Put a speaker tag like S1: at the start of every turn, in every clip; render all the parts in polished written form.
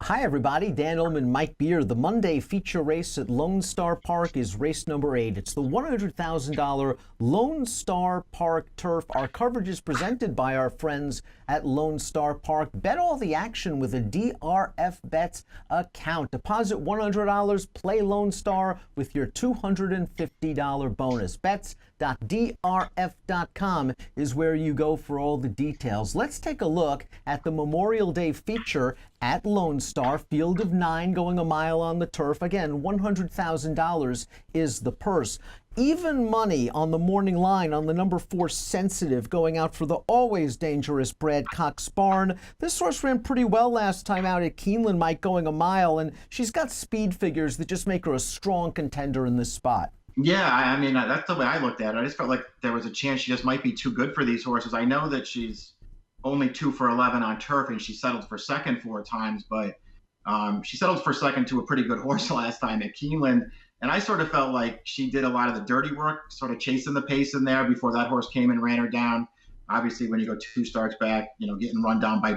S1: Hi, everybody. Dan Illman, Mike Beer. The Monday feature race at Lone Star Park is race number 8. It's the $100,000 Lone Star Park Turf. Our coverage is presented by our friends at Lone Star Park. Bet all the action with a DRF Bets account. Deposit $100, play Lone Star with your $250 bonus. Bets.drf.com is where you go for all the details. Let's take a look at the Memorial Day feature at Lone Star. Field of 9 going a mile on the turf. Again, $100,000 is the purse. Even money on the morning line on the number 4 Sensitive, going out for the always dangerous Brad Cox Barn. This horse ran pretty well last time out at Keeneland, Mike, going a mile, and she's got speed figures that just make her a strong contender in this spot.
S2: Yeah, I mean, that's the way I looked at it. I just felt like there was a chance she just might be too good for these horses. I know that she's only 2 for 11 on turf, and she settled for second 4 times, but she settled for second to a pretty good horse last time at Keeneland. And I sort of felt like she did a lot of the dirty work, sort of chasing the pace in there before that horse came and ran her down. Obviously, when you go 2 starts back, getting run down by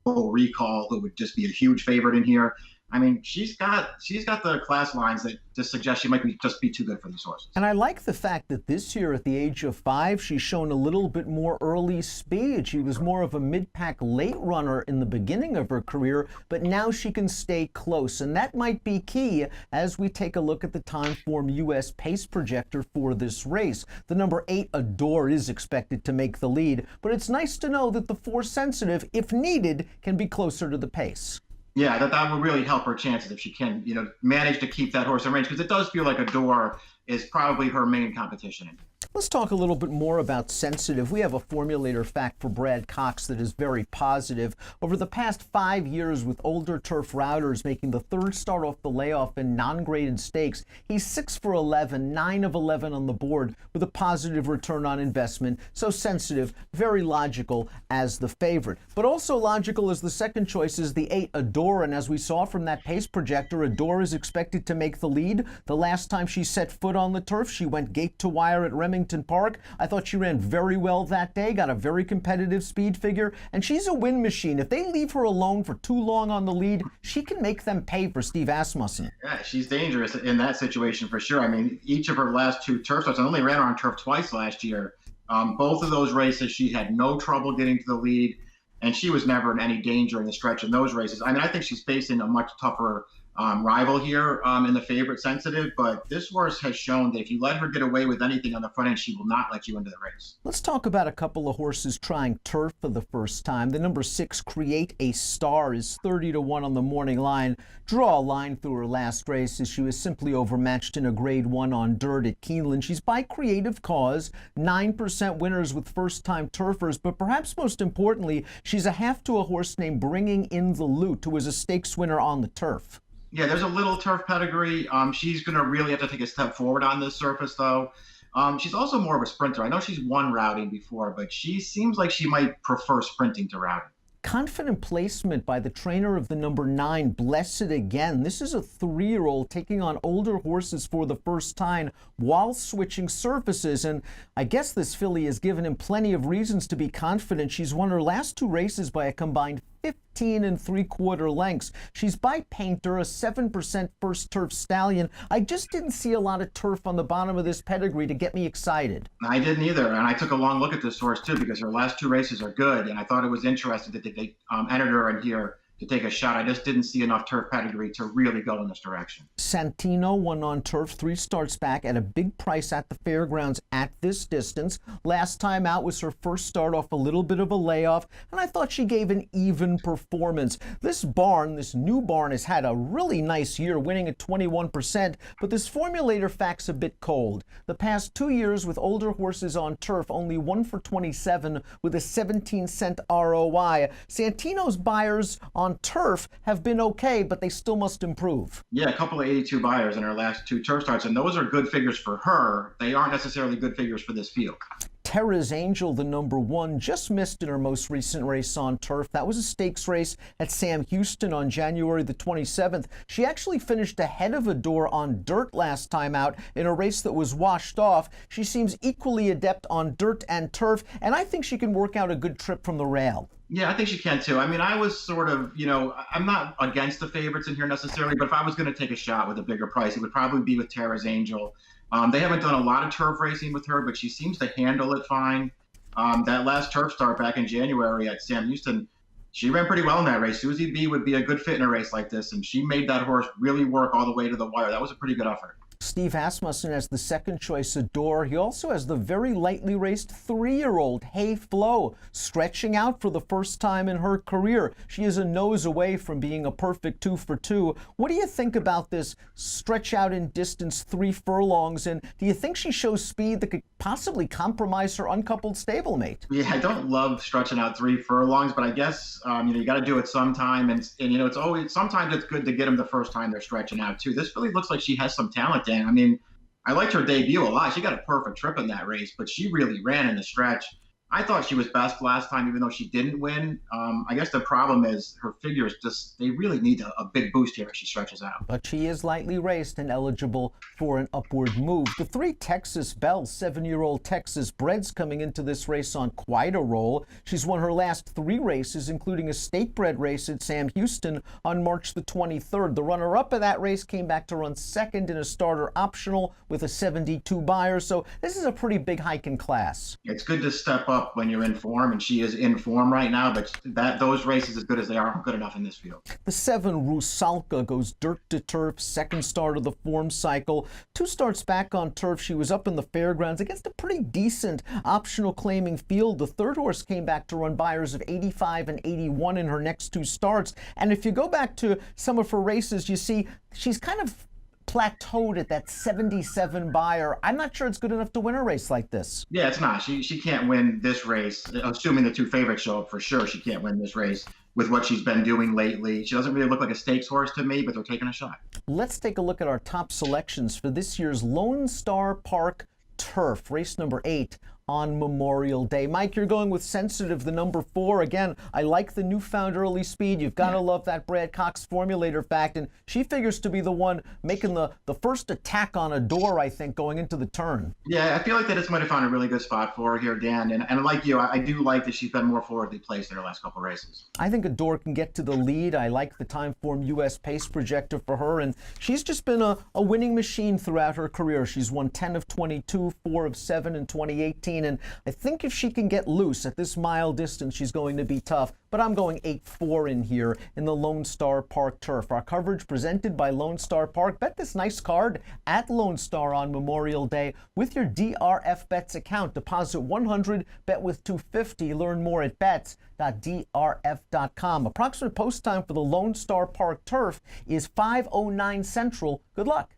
S2: Bull Recall, who would just be a huge favorite in here. I mean, she's got the class lines that just suggest she might just be too good for these horses.
S1: And I like the fact that this year, at the age of 5, she's shown a little bit more early speed. She was more of a mid-pack late runner in the beginning of her career, but now she can stay close. And that might be key as we take a look at the Timeform U.S. pace projector for this race. The number 8 Adore is expected to make the lead, but it's nice to know that the 4 Sensitive, if needed, can be closer to the pace.
S2: Yeah, that would really help her chances if she can, manage to keep that horse in range, because it does feel like Adore is probably her main competition.
S1: Let's talk a little bit more about Sensitive. We have a formulator fact for Brad Cox that is very positive. Over the past 5 years, with older turf routers making the 3rd start off the layoff in non-graded stakes, he's 6 for 11, 9 of 11 on the board with a positive return on investment. So Sensitive, very logical as the favorite. But also logical as the second choice is the 8 Adore. And as we saw from that pace projector, Adore is expected to make the lead. The last time she set foot on the turf, she went gate to wire at Remington Park. I thought she ran very well that day, got a very competitive speed figure, and she's a win machine. If they leave her alone for too long on the lead, she can make them pay for Steve Asmussen.
S2: Yeah, she's dangerous in that situation for sure. I mean, each of her last 2 turf starts, I only ran her on turf twice last year. Both of those races, she had no trouble getting to the lead, and she was never in any danger in the stretch in those races. I mean, I think she's facing a much tougher rival here in the favorite Sensitive, but this horse has shown that if you let her get away with anything on the front end, she will not let you into the race.
S1: Let's talk about a couple of horses trying turf for the first time. The number 6 Create a Star is 30-1 on the morning line. Draw a line through her last race as she was simply overmatched in a grade 1 on dirt at Keeneland. She's by creative cause, 9% winners with first-time turfers, but perhaps most importantly, she's a half to a horse named Bringing in the Loot, who was a stakes winner on the turf.
S2: Yeah, there's a little turf pedigree. She's going to really have to take a step forward on this surface, though. She's also more of a sprinter. I know she's won routing before, but she seems like she might prefer sprinting to routing.
S1: Confident placement by the trainer of the number 9, Blessed Again. This is a 3-year-old taking on older horses for the first time while switching surfaces. And I guess this filly has given him plenty of reasons to be confident. She's won her last 2 races by a combined 15 3/4 lengths. She's by Painter, a 7% first turf stallion. I just didn't see a lot of turf on the bottom of this pedigree to get me excited.
S2: I didn't either, and I took a long look at this horse too because her last 2 races are good, and I thought it was interesting that they entered her in here to take a shot. I just didn't see enough turf pedigree to really go in this direction.
S1: Santino won on turf 3 starts back at a big price at the fairgrounds at this distance. Last time out was her first start off a little bit of a layoff, and I thought she gave an even performance. This new barn, has had a really nice year, winning at 21%, but this formulator fact's a bit cold. The past 2 years with older horses on turf, only 1 for 27 with a 17-cent ROI. Santino's buyers on turf have been okay, but they still must improve.
S2: Yeah, a couple of 82 buyers in her last 2 turf starts, and those are good figures for her. They aren't necessarily good figures for this field.
S1: Terra's Angel, the #1, just missed in her most recent race on turf. That was a stakes race at Sam Houston on January the 27th. She actually finished ahead of Adore on dirt last time out in a race that was washed off. She seems equally adept on dirt and turf, and I think she can work out a good trip from the rail.
S2: Yeah, I think she can too. I mean, I was sort of, I'm not against the favorites in here necessarily, but if I was going to take a shot with a bigger price, it would probably be with Terra's Angel. They haven't done a lot of turf racing with her, but she seems to handle it fine. That last turf start back in January at Sam Houston, she ran pretty well in that race. Susie B would be a good fit in a race like this, and she made that horse really work all the way to the wire. That was a pretty good effort.
S1: Steve Asmussen has the second choice, Adore. He also has the very lightly raced 3-year-old Hey Flo, stretching out for the first time in her career. She is a nose away from being a perfect 2 for 2. What do you think about this stretch out in distance 3 furlongs? And do you think she shows speed that could possibly compromise her uncoupled stablemate?
S2: Yeah, I don't love stretching out 3 furlongs, but I guess, you got to do it sometime. And it's always, sometimes it's good to get them the first time they're stretching out too. This really looks like she has some talent. Dan, I mean, I liked her debut a lot. She got a perfect trip in that race, but she really ran in the stretch. I thought she was best last time, even though she didn't win. I guess the problem is her figures they really need a big boost here as she stretches out.
S1: But she is lightly raced and eligible for an upward move. The 3 Texas Belle, 7-year-old Texas breds coming into this race on quite a roll. She's won her last 3 races, including a state bred race at Sam Houston on March the 23rd. The runner-up of that race came back to run second in a starter optional with a 72 buyer. So this is a pretty big hike in class.
S2: It's good to step up when you're in form, and she is in form right now, but those races, as good as they are good enough in this field.
S1: The 7 Rusalka goes dirt to turf, second start of the form cycle. 2 starts back on turf. She was up in the fairgrounds against a pretty decent optional claiming field. The 3rd horse came back to run buyers of 85 and 81 in her next 2 starts. And if you go back to some of her races, you see she's kind of plateaued at that 77 buyer. I'm not sure it's good enough to win a race like this.
S2: Yeah, it's not. She can't win this race. Assuming the 2 favorites show up, for sure she can't win this race with what she's been doing lately. She doesn't really look like a stakes horse to me, but they're taking a shot.
S1: Let's take a look at our top selections for this year's Lone Star Park Turf, race #8 on Memorial Day. Mike, you're going with Sensitive, the #4. Again, I like the newfound early speed. You've got to love that Brad Cox formulator fact, and she figures to be the one making the first attack on Adore, I think, going into the turn.
S2: Yeah, I feel like they just might have found a really good spot for her here, Dan. And like you, I do like that she's been more forwardly placed in her last couple races.
S1: I think Adore can get to the lead. I like the Timeform US pace projector for her, and she's just been a winning machine throughout her career. She's won 10 of 22, 4 of 7 in 2018. And I think if she can get loose at this mile distance, she's going to be tough. But I'm going 8-4 in here in the Lone Star Park Turf. Our coverage presented by Lone Star Park. Bet this nice card at Lone Star on Memorial Day with your DRF Bets account. Deposit $100, bet with $250. Learn more at bets.drf.com. Approximate post time for the Lone Star Park Turf is 5:09 Central. Good luck.